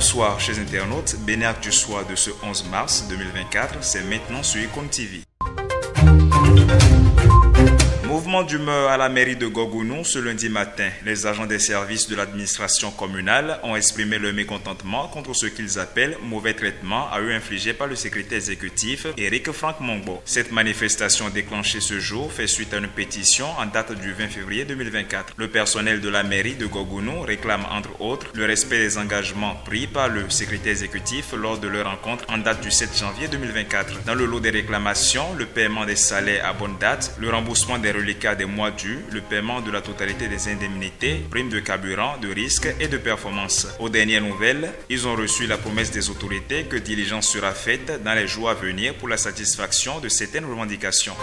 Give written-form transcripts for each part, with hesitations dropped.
Bonsoir chers internautes, Bénéactu du soir de ce 11 mars 2024, c'est maintenant sur Icon TV. Mouvement d'humeur à la mairie de Gogounou ce lundi matin. Les agents des services de l'administration communale ont exprimé leur mécontentement contre ce qu'ils appellent mauvais traitement à eux infligé par le secrétaire exécutif Éric Franck Mongbo. Cette manifestation déclenchée ce jour fait suite à une pétition en date du 20 février 2024. Le personnel de la mairie de Gogounou réclame entre autres le respect des engagements pris par le secrétaire exécutif lors de leur rencontre en date du 7 janvier 2024. Dans le lot des réclamations, le paiement des salaires à bonne date, le remboursement des reliquats des mois dus, le paiement de la totalité des indemnités, primes de carburant, de risque et de performance. Aux dernières nouvelles, ils ont reçu la promesse des autorités que diligence sera faite dans les jours à venir pour la satisfaction de certaines revendications.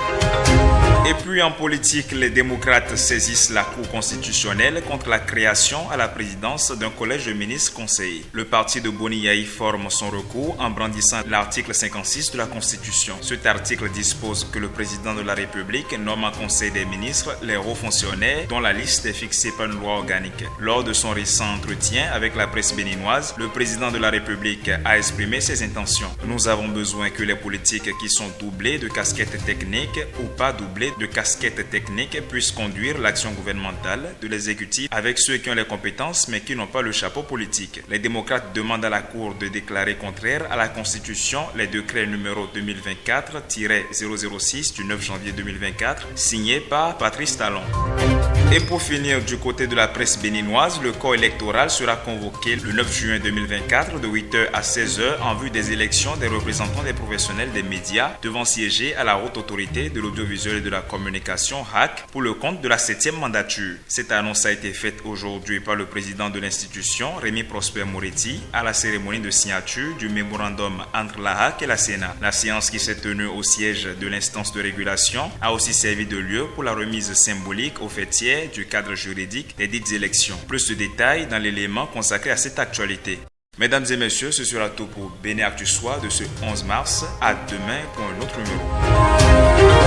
Et puis en politique, les démocrates saisissent la Cour constitutionnelle contre la création à la présidence d'un collège de ministres conseillers. Le parti de Boni Yahi forme son recours en brandissant l'article 56 de la Constitution. Cet article dispose que le président de la République nomme en conseil des ministres les hauts fonctionnaires dont la liste est fixée par une loi organique. Lors de son récent entretien avec la presse béninoise, le président de la République a exprimé ses intentions. Nous avons besoin que les politiques qui sont doublés de casquettes techniques ou pas doublés de casquettes techniques puissent conduire l'action gouvernementale de l'exécutif avec ceux qui ont les compétences mais qui n'ont pas le chapeau politique. Les démocrates demandent à la Cour de déclarer contraire à la Constitution les décrets numéro 2024-006 du 9 janvier 2024 signés par Patrice Talon. Et pour finir, du côté de la presse béninoise, le corps électoral sera convoqué le 9 juin 2024 de 8h à 16h en vue des élections des représentants des professionnels des médias devant siéger à la haute autorité de l'audiovisuel et de la communication HAC pour le compte de la 7e mandature. Cette annonce a été faite aujourd'hui par le président de l'institution, Rémi Prosper Moretti, à la cérémonie de signature du mémorandum entre la HAC et la Sénat. La séance qui s'est tenue au siège de l'instance de régulation a aussi servi de lieu pour la remise symbolique aux fêtières du cadre juridique des dites élections. Plus de détails dans l'élément consacré à cette actualité. Mesdames et messieurs, ce sera tout pour Bénéactu du soir de ce 11 mars. À demain pour un autre numéro.